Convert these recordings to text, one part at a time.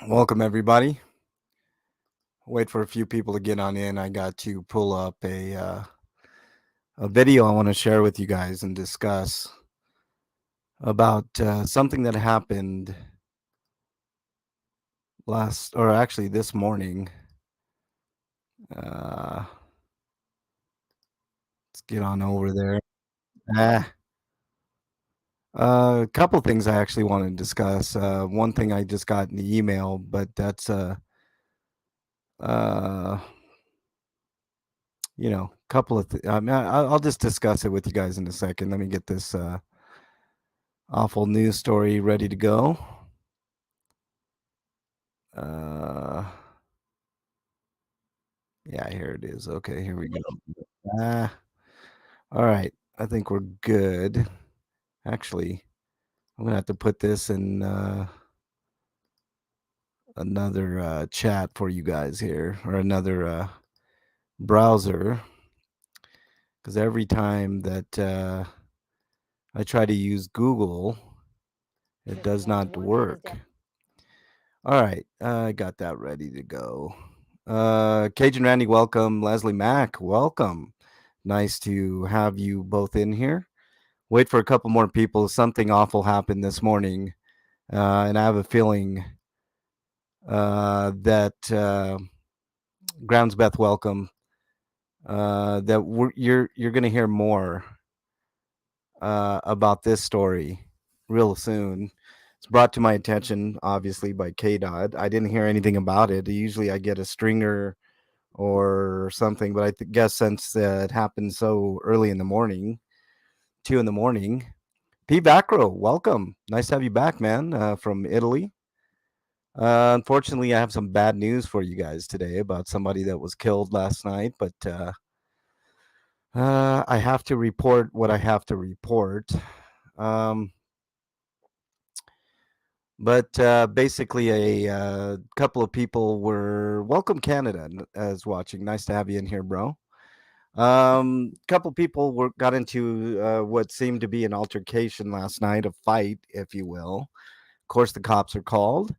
Welcome, everybody. Wait for a few people to get on in. I got to pull up a video I want to share with you guys and discuss about something that happened actually this morning. Uh, let's get on over there. Ah, a couple things I actually want to discuss. One thing I just got in the email, but that's uh, couple of. I mean, I'll just discuss it with you guys in a second. Let me get this awful news story ready to go. Uh, yeah, here it is. Okay, here we go. Ah, all right. I think we're good. Actually, I'm gonna have to put this in another chat for you guys here, or another browser, because every time that I try to use Google, it does not work. All right, I got that ready to go. Cajun Randy, welcome. Leslie Mack, welcome. Nice to have you both in here. Wait for a couple more people. Something awful happened this morning, and I have a feeling that Groundsbeth, welcome. You're going to hear more about this story real soon. It's brought to my attention, obviously, by KDOT. I didn't hear anything about it. Usually, I get a stringer or something, but I guess since it happened so early in the morning, 2 in the morning. P. Vacro, welcome. Nice to have you back, man, from Italy. Unfortunately, I have some bad news for you guys today about somebody that was killed last night, but I have to report what I have to report. Um, but basically, a couple of people were welcome Canada as watching. Nice to have you in here, bro. Couple people got into what seemed to be an altercation last night, a fight, if you will. Of course, the cops are called,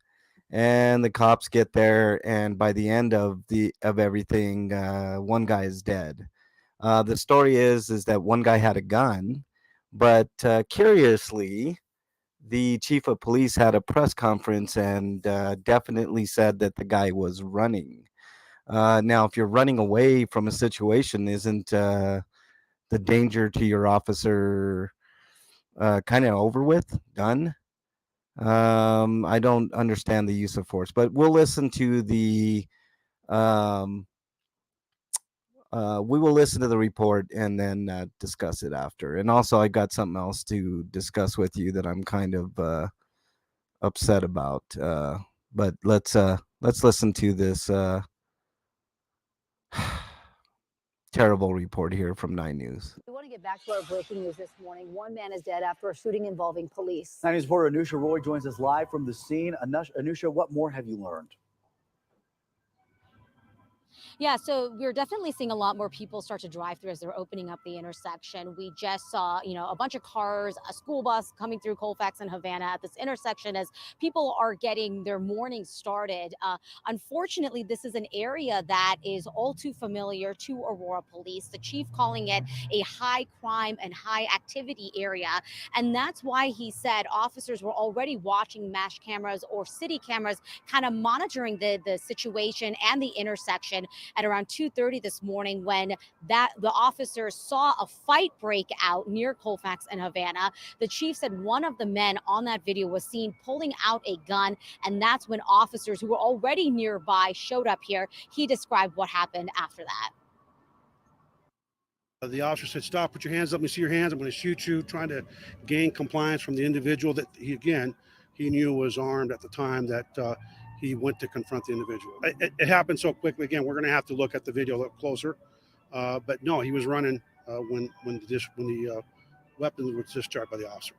and the cops get there, and by the end of everything, one guy is dead. The story is that one guy had a gun, but curiously, the chief of police had a press conference and definitely said that the guy was running. Now, if you're running away from a situation, isn't the danger to your officer kind of over with, done? I don't understand the use of force, but we'll listen to the um, we will listen to the report and then discuss it after. And also, I got something else to discuss with you that I'm kind of upset about. But let's listen to this terrible report here from 9 News. We want to get back to our breaking news this morning. One man is dead after a shooting involving police. 9 News reporter Anusha Roy joins us live from the scene. Anusha, what more have you learned? Yeah, so we're definitely seeing a lot more people start to drive through as they're opening up the intersection. We just saw, a bunch of cars, a school bus coming through Colfax and Havana at this intersection as people are getting their morning started. Unfortunately, this is an area that is all too familiar to Aurora police, the chief calling it a high crime and high activity area. And that's why he said officers were already watching MASH cameras or city cameras, kind of monitoring the situation and the intersection at around 2:30 this morning when the officers saw a fight break out near Colfax and Havana. The chief said one of the men on that video was seen pulling out a gun, and that's when officers who were already nearby showed up here. He described what happened after that. The officer said, "Stop, put your hands up, let me see your hands, I'm going to shoot you," trying to gain compliance from the individual that he knew was armed at the time that he went to confront the individual. It happened so quickly. Again, we're going to have to look at the video a little closer. But no, he was running when the weapon was discharged by the officer.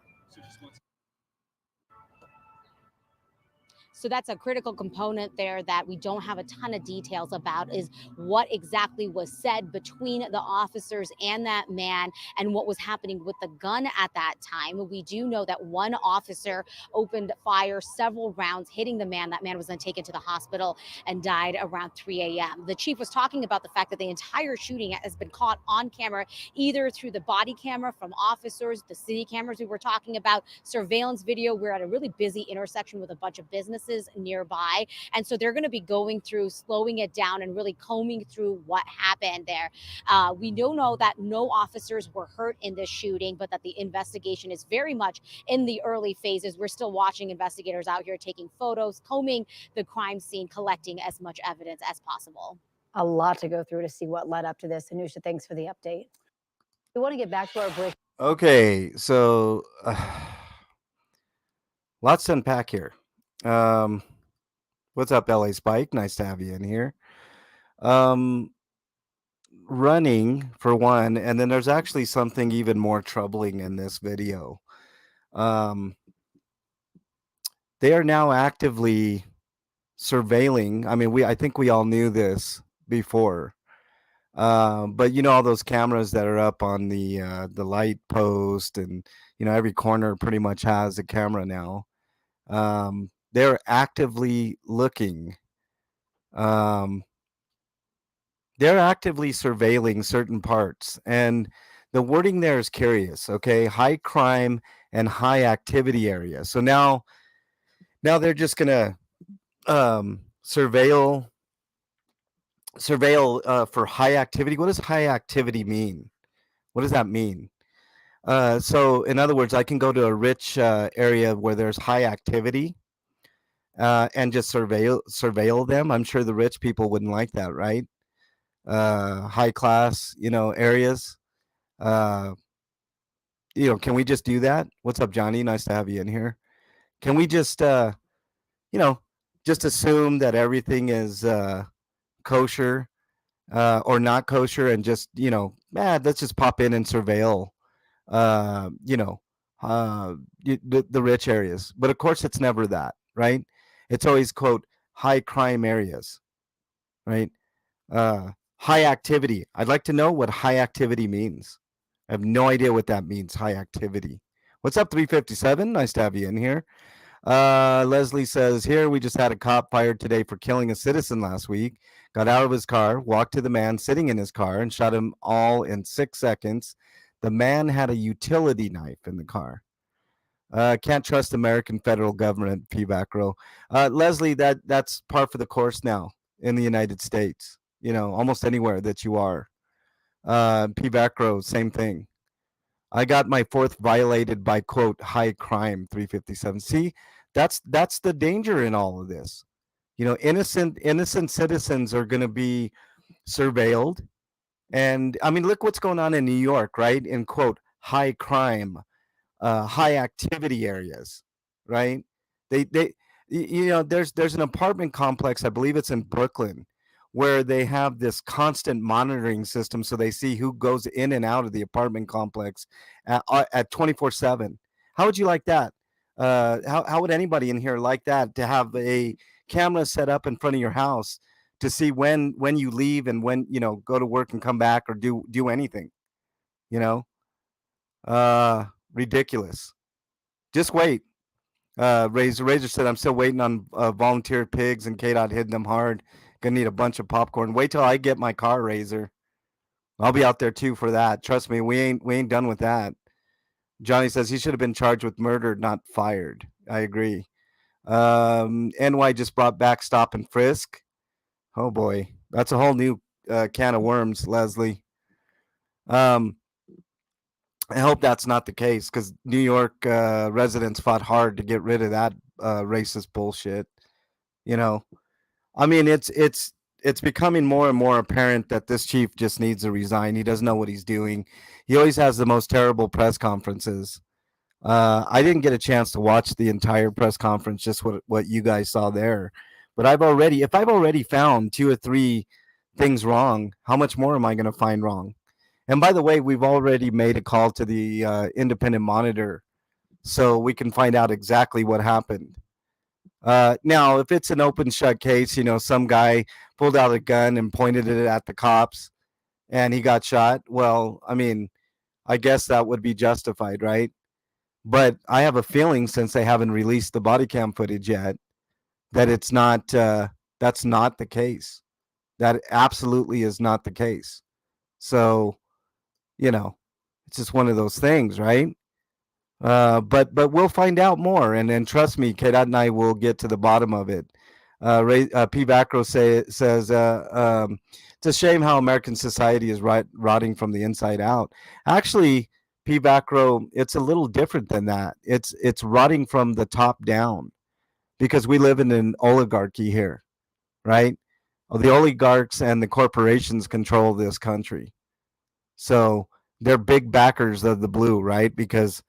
So that's a critical component there that we don't have a ton of details about, is what exactly was said between the officers and that man and what was happening with the gun at that time. We do know that one officer opened fire several rounds, hitting the man. That man was then taken to the hospital and died around 3 a.m. The chief was talking about the fact that the entire shooting has been caught on camera, either through the body camera from officers, the city cameras we were talking about, surveillance video. We're at a really busy intersection with a bunch of businesses nearby. And so they're going to be going through, slowing it down and really combing through what happened there. We do know that no officers were hurt in this shooting, but that the investigation is very much in the early phases. We're still watching investigators out here taking photos, combing the crime scene, collecting as much evidence as possible. A lot to go through to see what led up to this. Anusha, thanks for the update. We want to get back to our break. Okay, so lots to unpack here. What's up, LA Spike? Nice to have you in here. Running for one, and then there's actually something even more troubling in this video. They are now actively surveilling. I mean, I think we all knew this before. But you know, all those cameras that are up on the light post, and you know, every corner pretty much has a camera now. They're actively looking. They're actively surveilling certain parts, and the wording there is curious. Okay, high crime and high activity area. So now they're just gonna surveil for high activity. What does high activity mean? What does that mean? So in other words, I can go to a rich area where there's high activity and just surveil them. I'm sure the rich people wouldn't like that, right? High class, you know, areas. You know, can we just do that? What's up, Johnny? Nice to have you in here. Can we just, you know, just assume that everything is kosher or not kosher, and just, you know, let's just pop in and surveil, you know, the rich areas. But of course, it's never that, right? It's always, quote, high crime areas, right? High activity. I'd like to know what high activity means. I have no idea what that means, high activity. What's up, 357? Nice to have you in here. Leslie says, here, we just had a cop fired today for killing a citizen last week. Got out of his car, walked to the man sitting in his car, and shot him all in 6 seconds. The man had a utility knife in the car. Can't trust American federal government, feedback row. Leslie, that's par for the course now in the United States. You know, almost anywhere that you are. Feedback row, same thing. I got my fourth violated by, quote, high crime, 357. See, that's the danger in all of this. You know, innocent citizens are going to be surveilled. And I mean, look what's going on in New York, right? In, quote, high crime, high activity areas, right? They you know, there's an apartment complex, I believe it's in Brooklyn, where they have this constant monitoring system, so they see who goes in and out of the apartment complex at 24/7. How would you like that? How would anybody in here like that, to have a camera set up in front of your house to see when you leave and when, you know, go to work and come back or do anything, you know? Ridiculous. Just wait. Razor said, I'm still waiting on volunteer pigs, and KDOT hitting them hard. Gonna need a bunch of popcorn. Wait till I get my car, Razor. I'll be out there too for that. Trust me, we ain't done with that. Johnny says he should have been charged with murder, not fired. I agree. NY just brought back stop and frisk. Oh boy, that's a whole new can of worms, Leslie. I hope that's not the case, because New York residents fought hard to get rid of that racist bullshit. You know, I mean, it's becoming more and more apparent that this chief just needs to resign. He doesn't know what he's doing. He always has the most terrible press conferences. I didn't get a chance to watch the entire press conference, just what you guys saw there. But if I've already found 2 or 3 things wrong, how much more am I going to find wrong? And by the way, we've already made a call to the independent monitor, so we can find out exactly what happened. Now, if it's an open shut case, some guy pulled out a gun and pointed it at the cops and he got shot. Well, I mean, I guess that would be justified, right? But I have a feeling, since they haven't released the body cam footage yet, that it's not. That's not the case. That absolutely is not the case. So, it's just one of those things, right? But we'll find out more, and trust me, K-Dot and I will get to the bottom of it. P. Vacro says it's a shame how American society is rotting from the inside out. Actually, P. Vacro, it's a little different than that. It's rotting from the top down, because we live in an oligarchy here, right? The oligarchs and the corporations control this country. So they're big backers of the blue, right? Because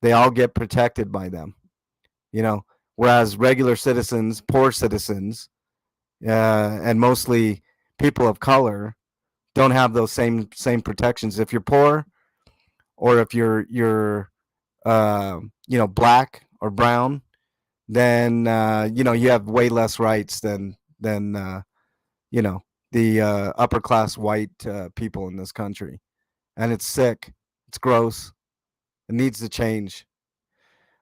they all get protected by them, whereas regular citizens, poor citizens, and mostly people of color don't have those same protections. If you're poor, or if you're black or brown, then you have way less rights than the upper class white people in this country. And it's sick. It's gross. It needs to change.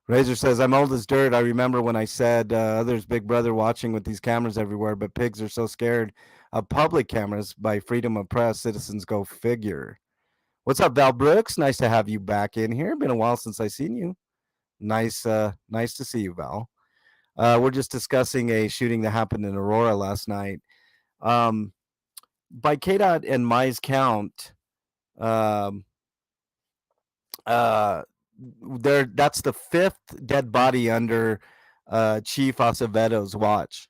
Razor says, I'm old as dirt. I remember when I said others Big Brother watching with these cameras everywhere, but pigs are so scared of public cameras by freedom of press. Citizens go figure. What's up, Val Brooks? Nice to have you back in here. Been a while since I seen you. Nice to see you, Val. We're just discussing a shooting that happened in Aurora last night. By KDOT and Mai's count, that's the fifth dead body under Chief Acevedo's watch.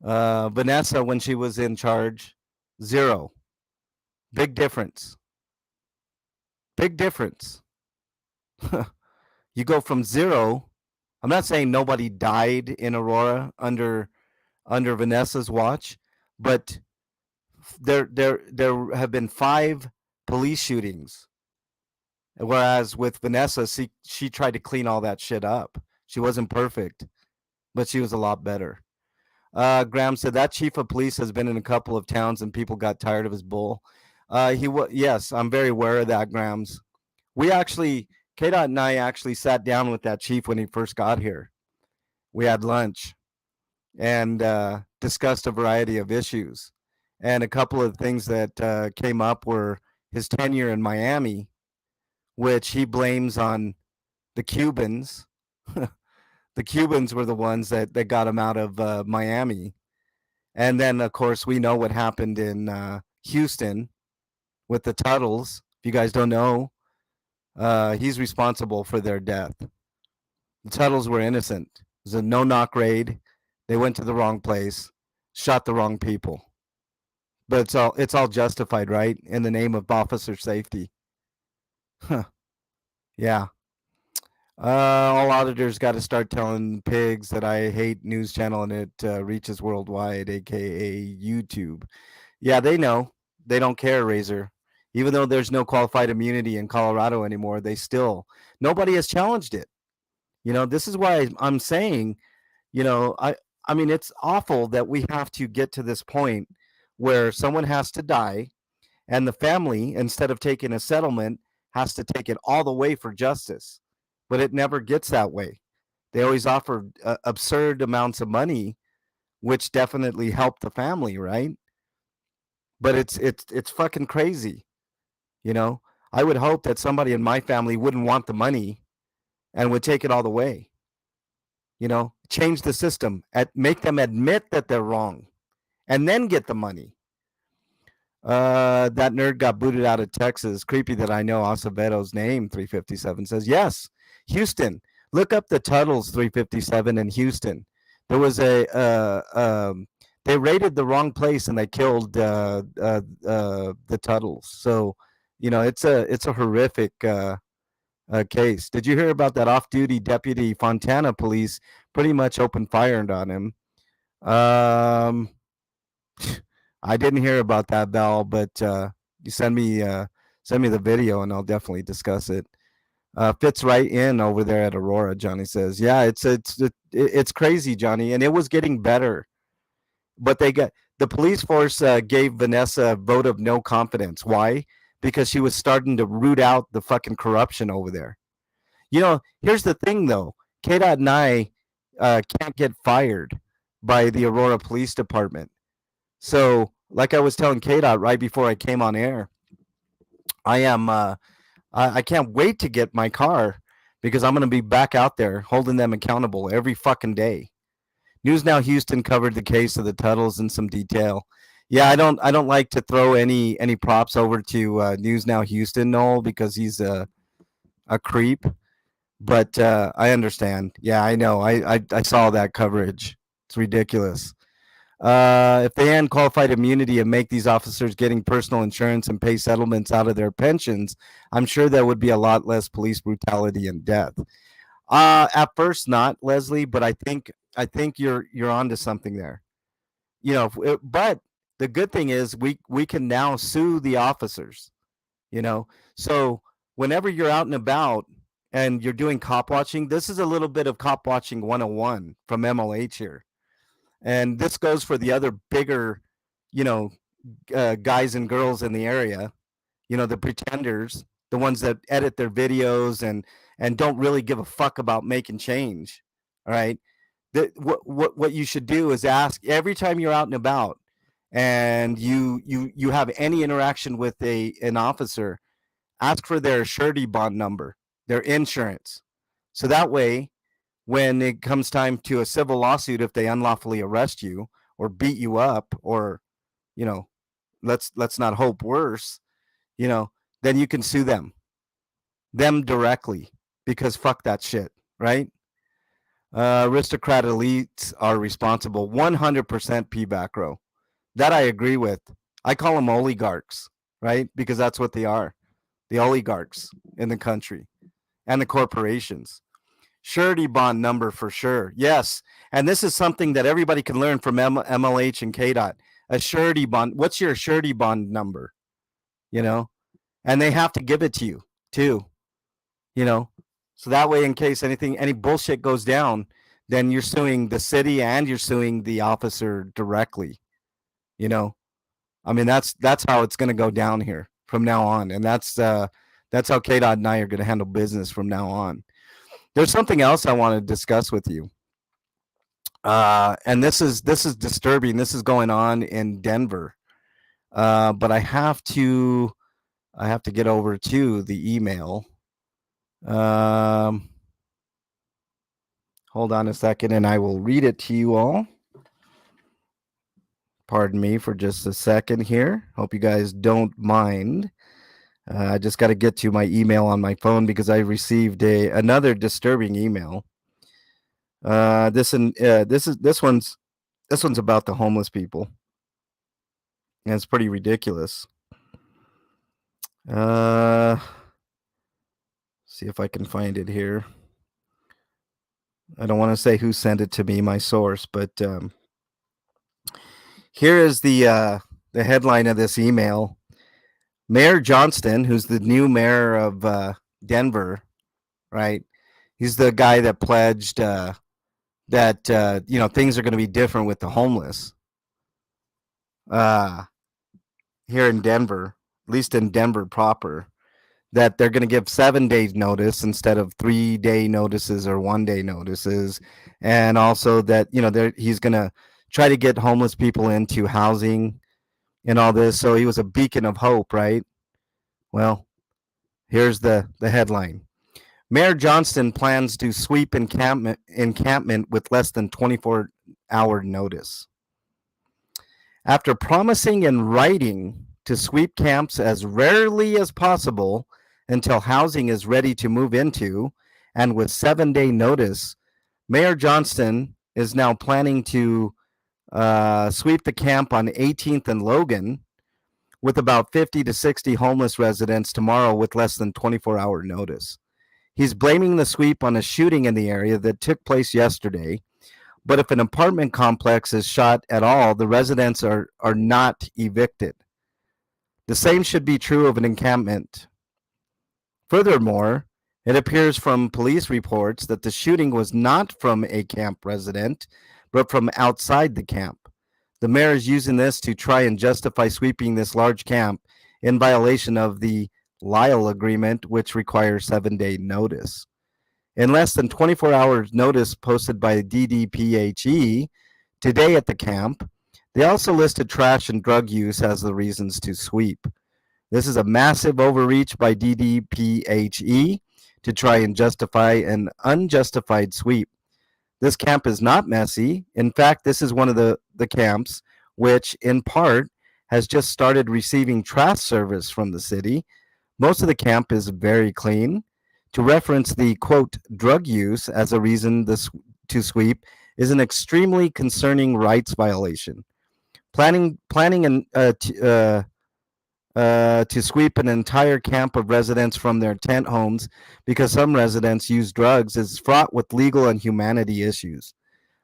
Vanessa, when she was in charge, 0. Big difference. Big difference. You go from 0. I'm not saying nobody died in Aurora under Vanessa's watch, but there have been 5 police shootings. Whereas with Vanessa, she tried to clean all that shit up. She wasn't perfect, but she was a lot better. Graham said that chief of police has been in a couple of towns and people got tired of his bull. Yes, I'm very aware of that, Grams. KDOT and I actually sat down with that chief when he first got here. We had lunch and discussed a variety of issues. And a couple of things that came up were his tenure in Miami, which he blames on the Cubans. The Cubans were the ones that got him out of Miami. And then, of course, we know what happened in Houston with the Tuttles. If you guys don't know, he's responsible for their death. The Tuttles were innocent. It was a no-knock raid. They went to the wrong place, shot the wrong people. But it's all justified, right? In the name of officer safety. Huh. Yeah. All auditors got to start telling pigs that I hate News Channel and it reaches worldwide, aka YouTube. Yeah, they know. They don't care, Razor. Even though there's no qualified immunity in Colorado anymore, nobody has challenged it. This is why I'm saying, I mean, it's awful that we have to get to this point where someone has to die and the family, instead of taking a settlement, has to take it all the way for justice. But it never gets that way. They always offer absurd amounts of money, which definitely help the family, right? But it's fucking crazy. I would hope that somebody in my family wouldn't want the money and would take it all the way. Change the system, make them admit that they're wrong and then get the money. That nerd got booted out of Texas. Creepy that I know Acevedo's name. 357 says, yes, Houston. Look up the Tuttles 357 in Houston. There was they raided the wrong place and they killed the Tuttles. So, it's a horrific case. Did you hear about that off-duty deputy Fontana police pretty much opened fire on him? I didn't hear about that, Val, but you send me the video and I'll definitely discuss it. Fits right in over there at Aurora. Johnny says, "Yeah, it's crazy, Johnny, and it was getting better, but the police force gave Vanessa a vote of no confidence. Why? Because she was starting to root out the fucking corruption over there. Here's the thing though, KDOT and I can't get fired by the Aurora Police Department. So, like I was telling KDOT right before I came on air, I am I can't wait to get my car because I'm going to be back out there holding them accountable every fucking day. News Now Houston covered the case of the Tuttles in some detail. Yeah, I don't like to throw any props over to News Now Houston, Noel, because he's a creep. But I understand. Yeah, I know. I saw that coverage. It's ridiculous. If they end qualified immunity and make these officers getting personal insurance and pay settlements out of their pensions, I'm sure there would be a lot less police brutality and death. At first, not Leslie, but I think you're onto something there. But the good thing is we can now sue the officers. So whenever you're out and about and you're doing cop watching, this is a little bit of cop watching 101 from MLH here. And this goes for the other bigger, guys and girls in the area, the pretenders, the ones that edit their videos and don't really give a fuck about making change. All right. What you should do is ask every time you're out and about and you have any interaction with an officer, ask for their surety bond number, their insurance. So that way, when it comes time to a civil lawsuit, if they unlawfully arrest you or beat you up or, let's not hope worse, then you can sue them directly because fuck that shit, right? Aristocrat elites are responsible 100% P-back row. That I agree with. I call them oligarchs, right? Because that's what they are. The oligarchs in the country and the corporations. Surety bond number for sure. Yes. And this is something that everybody can learn from MLH and KDOT. A surety bond. What's your surety bond number? And they have to give it to you too. So that way, in case any bullshit goes down, then you're suing the city and you're suing the officer directly. I mean, that's how it's going to go down here from now on. And that's how KDOT and I are going to handle business from now on. There's something else I want to discuss with you. And this is disturbing. This is going on in Denver. But I have to get over to the email. Hold on a second and I will read it to you all. Pardon me for just a second here. Hope you guys don't mind. I just got to get to my email on my phone because I received another disturbing email. This one's about the homeless people, and it's pretty ridiculous. See if I can find it here. I don't want to say who sent it to me, my source, but here is the headline of this email. Mayor Johnston, who's the new mayor of Denver, right? He's the guy that pledged that things are going to be different with the homeless here in Denver, at least in Denver proper, that they're going to give 7 days notice instead of 3-day notices or 1-day notices. And also that, he's going to try to get homeless people into housing and all this. So he was a beacon of hope, right? Well, here's the headline. Mayor Johnston plans to sweep encampment with less than 24-hour notice. After promising in writing to sweep camps as rarely as possible until housing is ready to move into, and with 7-day notice, Mayor Johnston is now planning to sweep the camp on 18th and Logan with about 50 to 60 homeless residents tomorrow with less than 24-hour notice. He's blaming the sweep on a shooting in the area that took place yesterday. But if an apartment complex is shot at all, the residents are not evicted. The same should be true of an encampment. Furthermore, It appears from police reports that the shooting was not from a camp resident, but from outside the camp. The mayor is using this to try and justify sweeping this large camp in violation of the Lyle agreement, which requires 7-day notice. In less than 24 hours notice posted by DDPHE today at the camp, they also listed trash and drug use as the reasons to sweep. This is a massive overreach by DDPHE to try and justify an unjustified sweep. This camp is not messy. In fact, this is one of the camps which, in part, has just started receiving trash service from the city. Most of the camp is very clean. To reference the, quote, drug use as a reason to sweep is an extremely concerning rights violation. Planning to sweep an entire camp of residents from their tent homes because some residents use drugs is fraught with legal and humanity issues.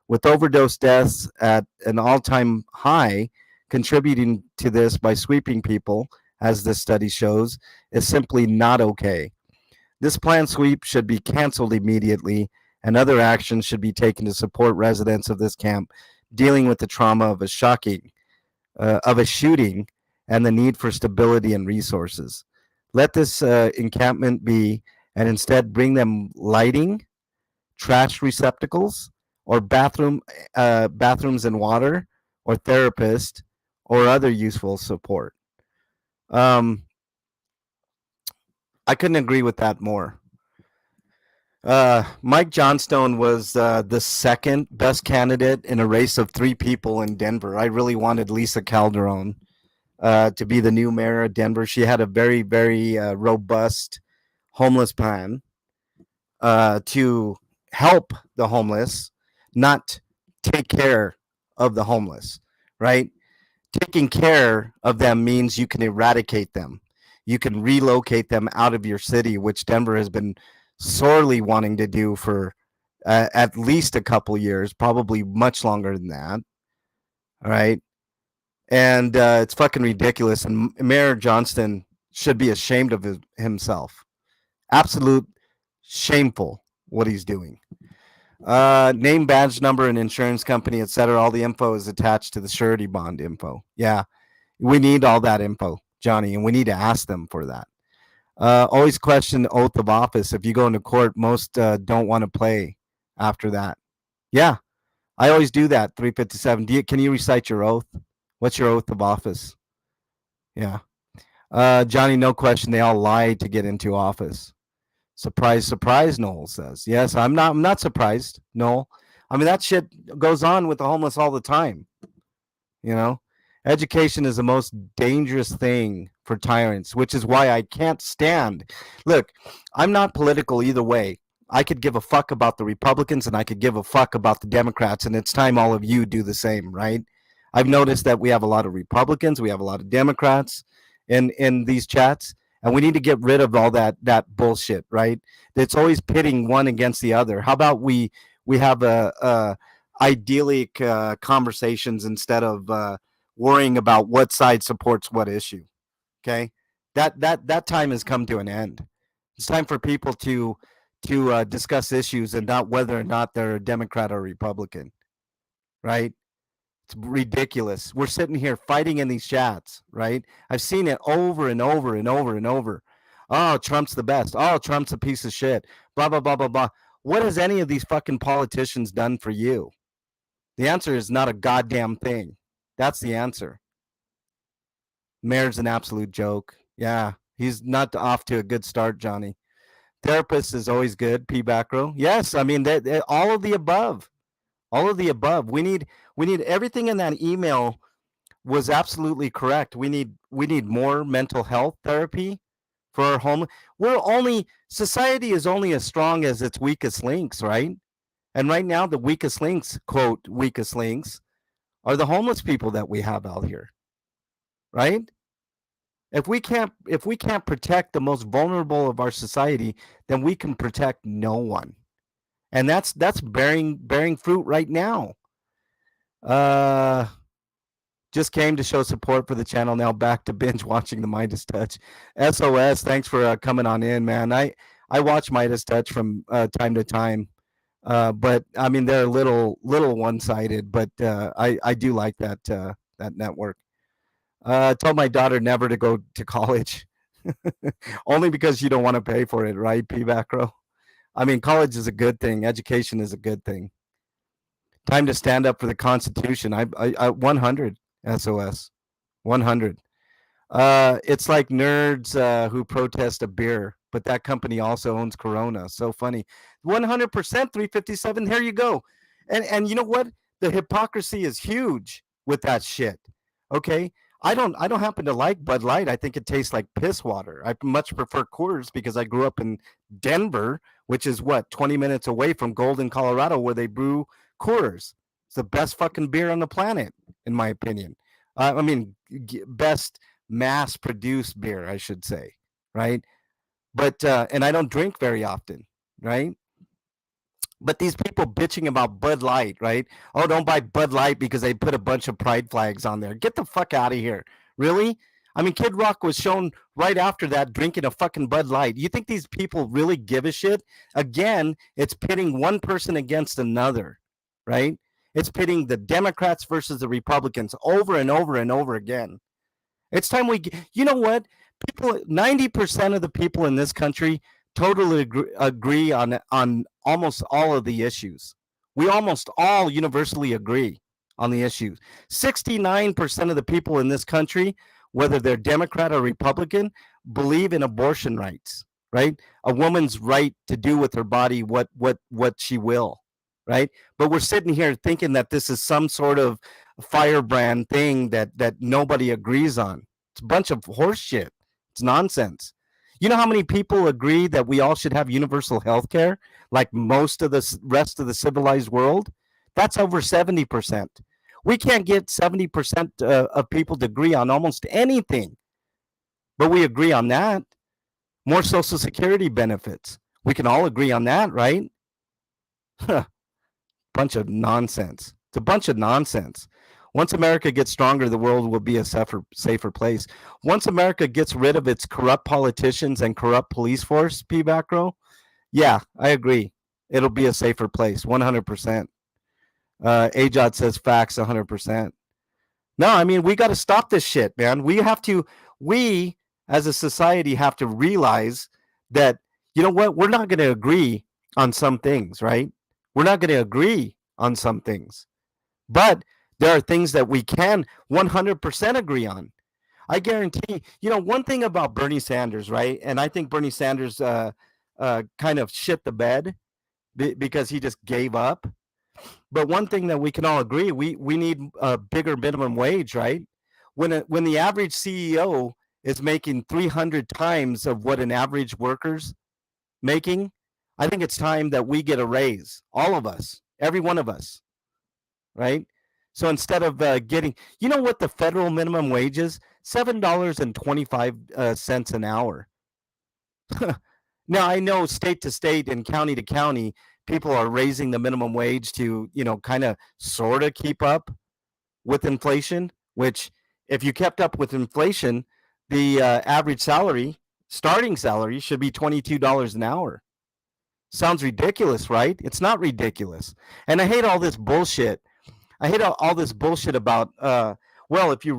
With overdose deaths at an all-time high, contributing to this by sweeping people, as this study shows, is simply not okay. This planned sweep should be canceled immediately, and other actions should be taken to support residents of this camp dealing with the trauma of a shooting and the need for stability and resources. Let this encampment be, and instead bring them lighting, trash receptacles, or bathrooms and water, or therapist, or other useful support. I couldn't agree with that more. Mike Johnstone was the second best candidate in a race of 3 people in Denver. I really wanted Lisa Calderon to be the new mayor of Denver. She had a very, very robust homeless plan to help the homeless, not take care of the homeless, right? Taking care of them means you can eradicate them. You can relocate them out of your city, which Denver has been sorely wanting to do for at least a couple years, probably much longer than that. All right. And it's fucking ridiculous. And Mayor Johnston should be ashamed of himself. Absolute shameful what he's doing. Name, badge number, and insurance company, etc. All the info is attached to the surety bond info. Yeah, we need all that info, Johnny, and we need to ask them for that. Always question the oath of office. If you go into court, most don't want to play after that. Yeah, I always do that. 357. Can you recite your oath? What's your oath of office? Yeah. Johnny, no question. They all lied to get into office. Surprise, surprise, Noel says. Yes, I'm not surprised, Noel. I mean, that shit goes on with the homeless all the time. You know? Education is the most dangerous thing for tyrants, which is why I can't stand. Look, I'm not political either way. I could give a fuck about the Republicans and I could give a fuck about the Democrats, and it's time all of you do the same, right? I've noticed that we have a lot of Republicans, we have a lot of Democrats in these chats, and we need to get rid of all that bullshit, right? It's always pitting one against the other. How about we have a idyllic conversations instead of worrying about what side supports what issue? Okay, that time has come to an end. It's time for people to discuss issues and not whether or not they're a Democrat or Republican, right? It's ridiculous. We're sitting here fighting in these chats, right? I've seen it over and over and over and over. Oh, Trump's the best. Oh, Trump's a piece of shit. Blah, blah, blah, blah, blah. What has any of these fucking politicians done for you? The answer is not a goddamn thing. That's the answer. Mayor's an absolute joke. Yeah, he's not off to a good start, Johnny. Therapist is always good, P. Backrow. Yes, I mean, all of the above. All of the above. We need everything in that email was absolutely correct. We need more mental health therapy for our home. Society is only as strong as its weakest links, right? And right now the weakest links, quote, weakest links, are the homeless people that we have out here. Right? If we can't protect the most vulnerable of our society, then we can protect no one. And that's bearing fruit right now. Just came to show support for the channel. Now back to binge watching the Midas Touch. SOS, thanks for coming on in, man. I I watch Midas Touch from time to time, but I mean they're a little one-sided. But I do like that that network. I told my daughter never to go to college, only because you don't want to pay for it, right, P Macro? I mean, college is a good thing. Education is a good thing. Time to stand up for the Constitution. I 100 SOS, 100. It's like nerds who protest a beer, but that company also owns Corona. So funny. 100% 357. Here you go. And you know what? The hypocrisy is huge with that shit. Okay? I don't happen to like Bud Light. I think it tastes like piss water. I much prefer Coors because I grew up in Denver, which is what 20 minutes away from Golden, Colorado, where they brew Coors. It's the best fucking beer on the planet, in my opinion. I mean, best mass-produced beer, I should say, right? But and I don't drink very often, right? But these people bitching about Bud Light, right? Oh, don't buy Bud Light because they put a bunch of pride flags on there. Get the fuck out of here. Really? I mean, Kid Rock was shown right after that drinking a fucking Bud Light. You think these people really give a shit? Again, it's pitting one person against another, right? It's pitting the Democrats versus the Republicans over and over and over again. It's time we, you know what? People, 90% of the people in this country totally agree on almost all of the issues. We almost all universally agree on the issues. 69% of the people in this country, whether they're Democrat or Republican, believe in abortion rights, right? A woman's right to do with her body what she will, right? But we're sitting here thinking that this is some sort of firebrand thing that nobody agrees on. It's a bunch of horse shit. It's nonsense. You know how many people agree that we all should have universal health care, like most of the rest of the civilized world? That's over 70%. We can't get 70% of people to agree on almost anything, but we agree on that. More Social Security benefits. We can all agree on that, right? Bunch of nonsense. It's a bunch of nonsense. Once America gets stronger, the world will be a safer place. Once America gets rid of its corrupt politicians and corrupt police force, P. Macro, yeah, I agree. It'll be a safer place, 100%. Ajot says facts, 100%. No, I mean, we got to stop this shit, man. We as a society have to realize that, you know what, we're not going to agree on some things, right? We're not going to agree on some things. But there are things that we can 100% agree on. I guarantee, you know, one thing about Bernie Sanders, right? And I think Bernie Sanders kind of shit the bed because he just gave up. But one thing that we can all agree, we need a bigger minimum wage, right? When the average CEO is making 300 times of what an average worker's making, I think it's time that we get a raise. All of us, every one of us, right? So instead of getting, you know what the federal minimum wage is? $7.25 an hour. Now, I know state to state and county to county, people are raising the minimum wage to, you know, kind of sort of keep up with inflation, which if you kept up with inflation, the average salary, starting salary, should be $22 an hour. Sounds ridiculous, right? It's not ridiculous. And I hate all this bullshit. I hate all this bullshit about, well, if you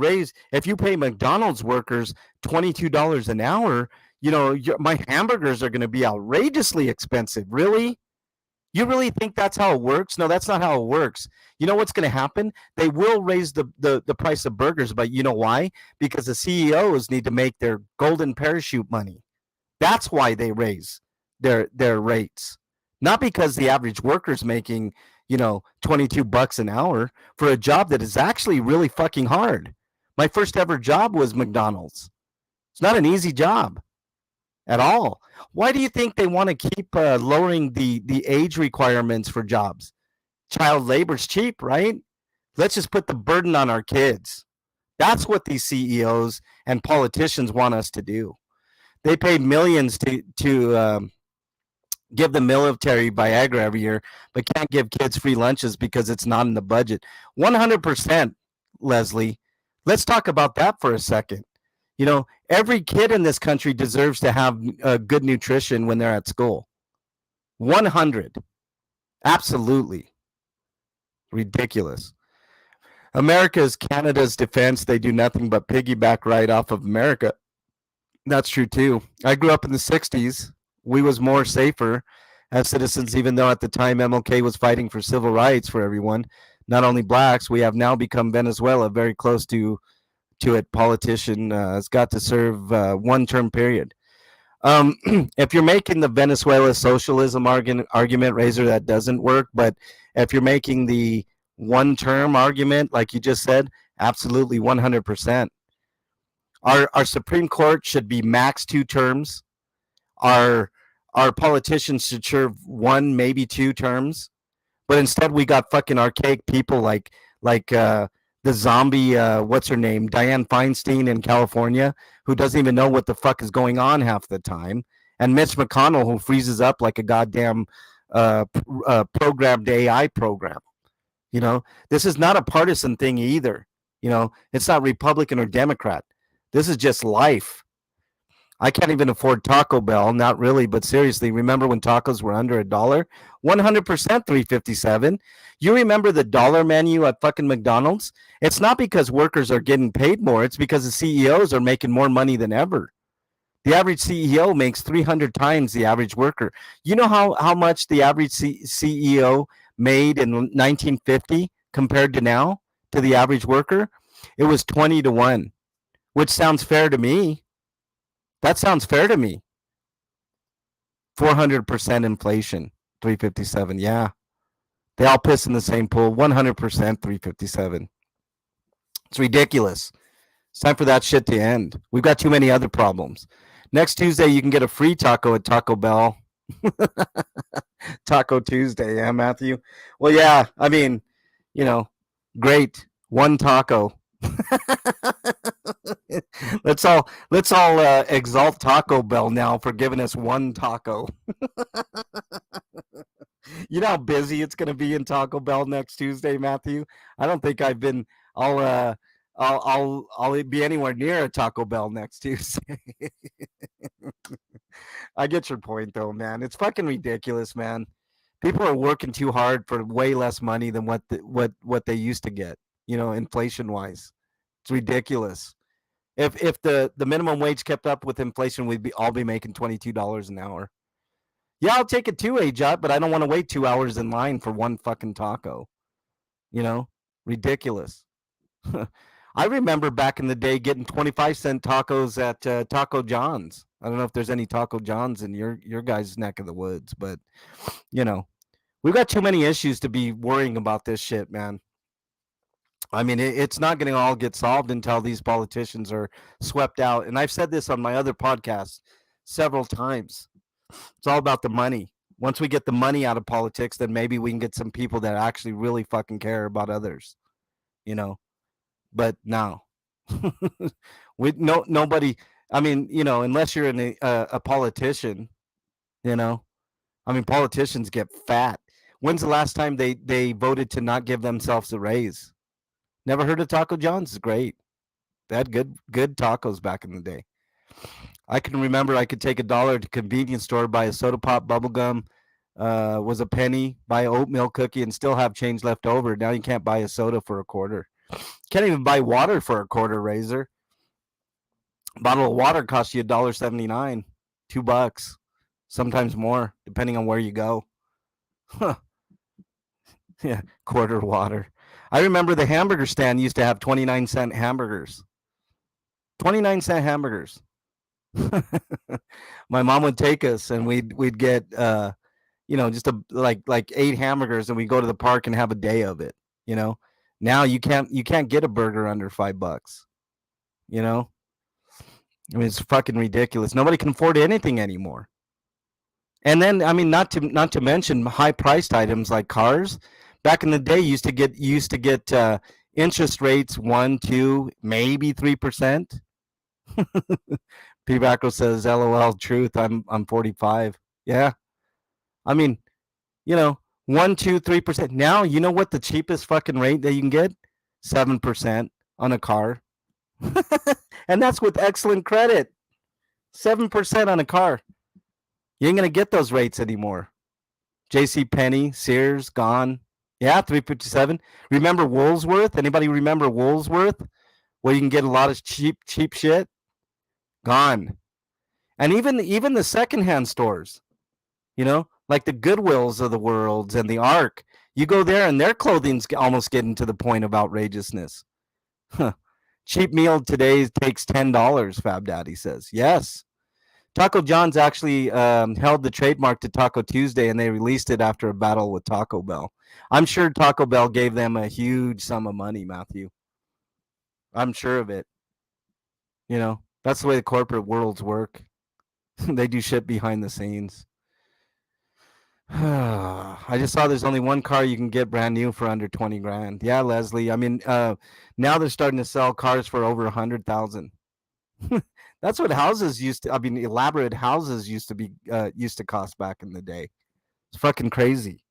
pay McDonald's workers $22 an hour, you know, my hamburgers are going to be outrageously expensive. Really? You really think that's how it works? No, that's not how it works. You know what's going to happen? They will raise the price of burgers, but you know why? Because the CEOs need to make their golden parachute money. That's why they raise their rates. Not because the average worker's making, you know, $22 an hour for a job that is actually really fucking hard. My first ever job was McDonald's. It's not an easy job at all. Why do you think they want to keep lowering the age requirements for jobs? Child labor's cheap, right? Let's just put the burden on our kids. That's what these CEOs and politicians want us to do. They pay millions to give the military Viagra every year, but can't give kids free lunches because it's not in the budget. 100%, Leslie. Let's talk about that for a second. You know, every kid in this country deserves to have good nutrition when they're at school. 100. Absolutely. Ridiculous. America is Canada's defense. They do nothing but piggyback right off of America. That's true too. I grew up in the 60s. We was more safer as citizens, even though at the time MLK was fighting for civil rights for everyone, not only blacks. We have now become Venezuela, very close to it. Politician has got to serve one-term period. If you're making the Venezuela socialism argument, Razor, that doesn't work. But if you're making the one-term argument, like you just said, absolutely 100%. Our Supreme Court should be max 2 terms. Our politicians should serve 1, maybe 2 terms. But instead, we got fucking archaic people like the zombie, what's her name, Dianne Feinstein in California, who doesn't even know what the fuck is going on half the time, and Mitch McConnell, who freezes up like a goddamn programmed AI program. You know, this is not a partisan thing either. You know, it's not Republican or Democrat. This is just life. I can't even afford Taco Bell, not really, but seriously, remember when tacos were under $1? 100% $3.57. You remember the dollar menu at fucking McDonald's? It's not because workers are getting paid more. It's because the CEOs are making more money than ever. The average CEO makes 300 times the average worker. You know how much the average CEO made in 1950 compared to now to the average worker? It was 20 to 1, which sounds fair to me. That sounds fair to me. 400% inflation, 357. Yeah. They all piss in the same pool. 100% 357. It's ridiculous. It's time for that shit to end. We've got too many other problems. Next Tuesday, you can get a free taco at Taco Bell. Taco Tuesday, yeah, Matthew? Well, yeah, I mean, you know, great. 1 taco. let's all exalt Taco Bell now for giving us 1 taco. You know how busy it's going to be in Taco Bell next Tuesday, Matthew? I don't think I've been. I'll be anywhere near a Taco Bell next Tuesday. I get your point, though, man. It's fucking ridiculous, man. People are working too hard for way less money than what they used to get. You know, inflation wise, it's ridiculous. If the minimum wage kept up with inflation, we'd all be making $22 an hour. Yeah, I'll take it too, AJOT, but I don't want to wait 2 hours in line for 1 fucking taco. You know, ridiculous. I remember back in the day getting 25-cent tacos at Taco John's. I don't know if there's any Taco John's in your guys' neck of the woods, but you know, we've got too many issues to be worrying about this shit, man. I mean, it's not going to all get solved until these politicians are swept out. And I've said this on my other podcasts several times. It's all about the money. Once we get the money out of politics, then maybe we can get some people that actually really fucking care about others, you know. But now, nobody. I mean, you know, unless you're a politician, you know. I mean, politicians get fat. When's the last time they voted to not give themselves a raise? Never heard of Taco John's? It's great. They had good tacos back in the day. I can remember I could take $1 to convenience store, buy a soda pop, bubble gum, was a penny, buy an oatmeal cookie, and still have change left over. Now you can't buy a soda for a quarter. Can't even buy water for a quarter, Razor. A bottle of water costs you $1.79, $2, sometimes more, depending on where you go. Huh. Yeah, quarter water. I remember the hamburger stand used to have 29-cent hamburgers. 29-cent hamburgers. My mom would take us and we'd get you know, just like 8 hamburgers, and we go to the park and have a day of it, you know. Now you can't get a burger under $5, you know. I mean, it's fucking ridiculous. Nobody can afford anything anymore. And then, I mean, not to mention high priced items like cars. Back in the day, used to get interest rates 1, 2, maybe 3%. P-Bacco says, "LOL, truth. I'm 45." Yeah, I mean, you know, 1, 2, 3%. Now, you know what the cheapest fucking rate that you can get? 7% on a car. And that's with excellent credit. 7% on a car. You ain't gonna get those rates anymore. J.C. Penney, Sears, gone. Yeah, 357. Remember Woolsworth? Anybody remember Woolsworth? Where you can get a lot of cheap shit? Gone. And even the secondhand stores, like the Goodwills of the worlds and the Ark. You go there and their clothing's almost getting to the point of outrageousness. Huh. Cheap meal today takes $10, Fab Daddy says. Yes. Taco John's actually held the trademark to Taco Tuesday, and they released it after a battle with Taco Bell. I'm sure Taco Bell gave them a huge sum of money, Matthew. I'm sure of it. That's the way the corporate worlds work. They do shit behind the scenes. I just saw there's only one car you can get brand new for under 20 grand. Yeah, Leslie. I mean, now they're starting to sell cars for over 100,000. That's what houses used to. I mean, elaborate houses used to cost back in the day. It's fucking crazy.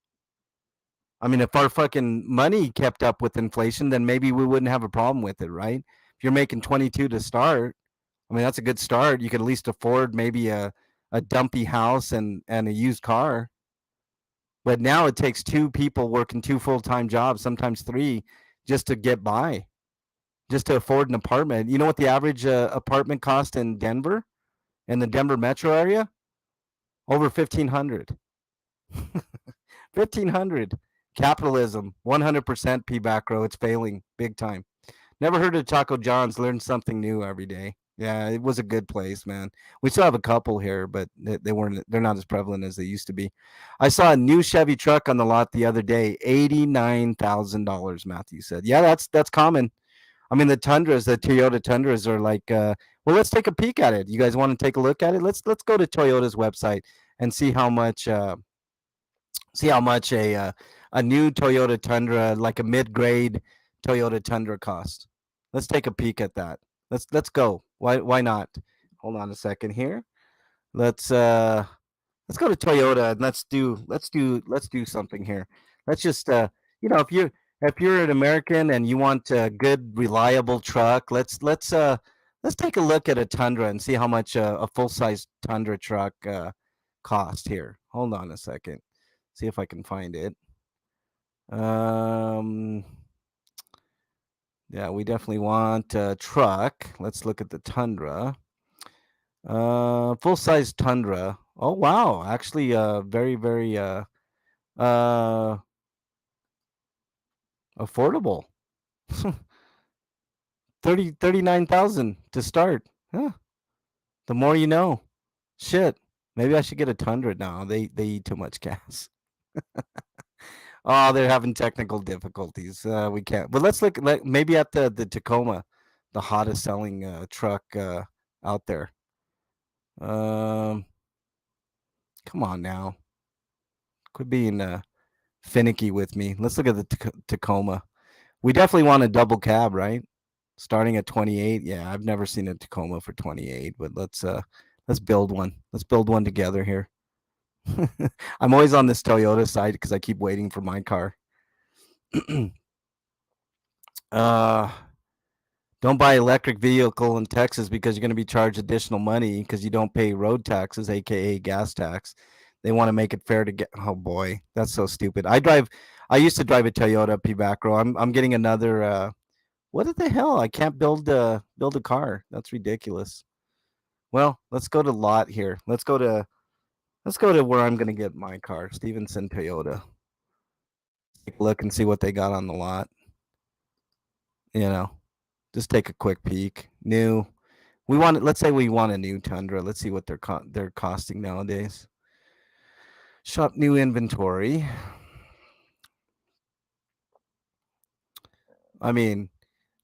I mean, if our fucking money kept up with inflation, then maybe we wouldn't have a problem with it, right? If you're making 22 to start, I mean, that's a good start. You could at least afford maybe a dumpy house and a used car. But now it takes two people working two full-time jobs, sometimes three, just to get by, just to afford an apartment. You know what the average apartment cost in Denver, in the Denver metro area? Over 1,500. 1,500. Capitalism, 100% P back row. It's failing big time. Never heard of Taco John's. Learned something new every day. Yeah, it was a good place, man. We still have a couple here, but they're not as prevalent as they used to be. I saw a new Chevy truck on the lot the other day, $89,000, Matthew said. Yeah, that's common. I mean, the Toyota Tundras are like, well, let's take a peek at it. You guys want to take a look at it? Let's go to Toyota's website and see how much a new Toyota Tundra, like a mid-grade Toyota Tundra costs. Let's take a peek at that. Let's go. Why not? Hold on a second here. Let's go to Toyota and let's do something here. Let's just if you're an American and you want a good reliable truck, let's take a look at a Tundra and see how much a full-size Tundra truck cost here. Hold on a second. See if I can find it. Yeah, we definitely want a truck. Let's look at the Tundra. Full-size Tundra. Oh wow, actually very affordable. 39,000 to start. Huh. The more you know. Shit. Maybe I should get a Tundra now. They eat too much gas. Oh, they're having technical difficulties. We can't. But let's look maybe at the Tacoma, the hottest selling truck out there. Come on now. Quit being finicky with me. Let's look at the Tacoma. We definitely want a double cab, right? Starting at 28. Yeah, I've never seen a Tacoma for 28, but let's build one. Let's build one together here. I'm always on this Toyota side because I keep waiting for my car. Don't buy electric vehicle in Texas because you're going to be charged additional money because you don't pay road taxes, aka gas tax. They want to make it fair to get. Oh boy, that's so stupid. I used to drive a Toyota P back row. I'm getting another. What the hell? I can't build a car. That's ridiculous. Well, let's go to lot here. Let's go to where I'm going to get my car, Stevenson Toyota. Take a look and see what they got on the lot. Just take a quick peek. New. Let's say we want a new Tundra. Let's see what they're costing nowadays. Shop new inventory. I mean,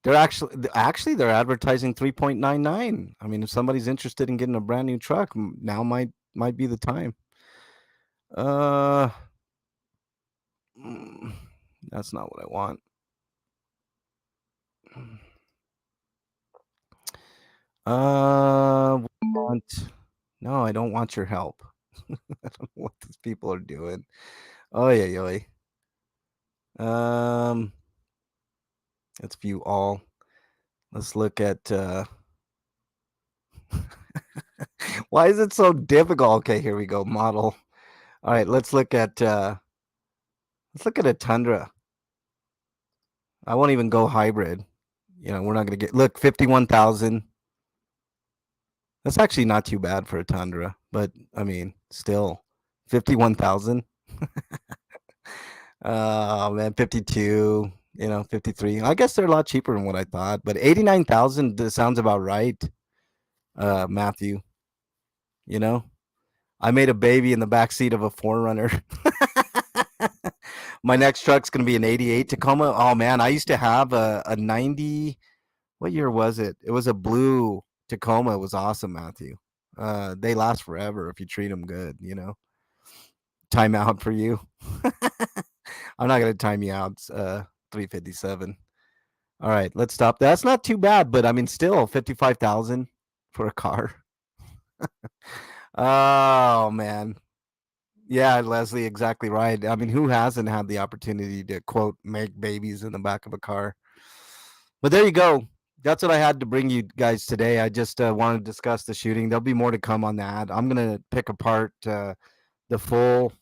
they're they're advertising 3.99. I mean, if somebody's interested in getting a brand new truck, now might be the time. That's not what I want. No, I don't want your help. I don't know what these people are doing. Oh yeah. Let's view all. Let's look at why is it so difficult? Okay, here we go. Model. All right, let's look at a Tundra. I won't even go hybrid. You know, we're not gonna get look 51,000. That's actually not too bad for a Tundra, but I mean, still 51,000. Oh man, 52, 53. I guess they're a lot cheaper than what I thought, but 89,000 sounds about right. Matthew, you know, I made a baby in the back seat of a 4Runner. My next truck's gonna be an 88 Tacoma. Oh man, I used to have a 90. What year was it? It was a blue Tacoma. It was awesome, Matthew. They last forever if you treat them good, Time out for you. I'm not gonna time you out. It's 357. All right, let's stop. That's not too bad, but I mean, still 55,000 for a car. Oh man, yeah, Leslie, exactly right. I mean, who hasn't had the opportunity to quote make babies in the back of a car? But there you go. That's what I had to bring you guys today. I just wanted to discuss the shooting. There'll be more to come on that. I'm gonna pick apart the full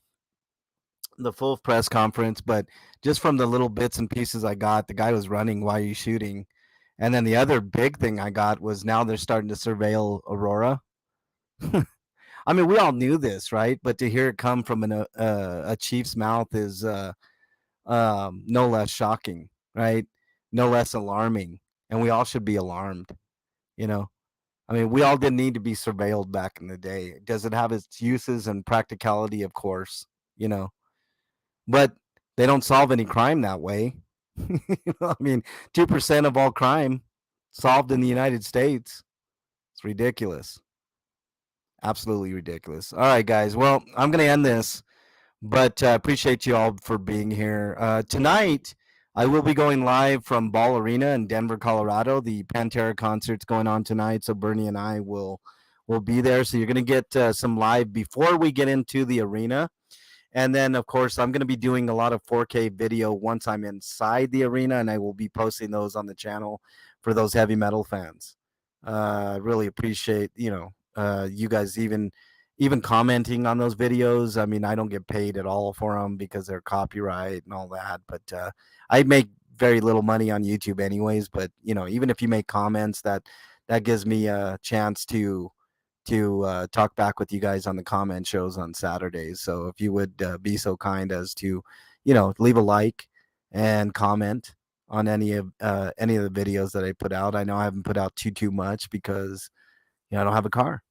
press conference, but just from the little bits and pieces I got, the guy was running, why are you shooting? And then the other big thing I got was now they're starting to surveil Aurora. I mean, we all knew this, right? But to hear it come from a chief's mouth is no less shocking, right? No less alarming, and we all should be alarmed. You know, I mean, we all didn't need to be surveilled back in the day. Does it have its uses and practicality? Of course, but they don't solve any crime that way. I mean, 2% of all crime solved in the United States. It's ridiculous. Absolutely ridiculous. All right, guys. Well, I'm going to end this, but appreciate you all for being here. Tonight, I will be going live from Ball Arena in Denver, Colorado. The Pantera concert's going on tonight, so Bernie and I will be there. So you're going to get some live before we get into the arena. And then, of course, I'm going to be doing a lot of 4K video once I'm inside the arena, and I will be posting those on the channel for those heavy metal fans. I really appreciate, you guys even commenting on those videos. I mean, I don't get paid at all for them because they're copyright and all that, but I make very little money on YouTube anyways. But, even if you make comments, that gives me a chance to talk back with you guys on the comment shows on Saturdays. So if you would be so kind as to, leave a like and comment on any of the videos that I put out. I know I haven't put out too much because I don't have a car,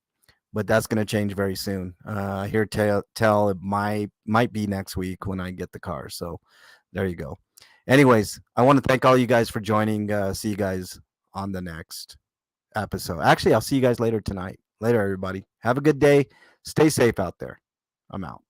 but that's going to change very soon. Here tell it might be next week when I get the car. So there you go. Anyways, I want to thank all you guys for joining. See you guys on the next episode. Actually, I'll see you guys later tonight. Later, everybody. Have a good day. Stay safe out there. I'm out.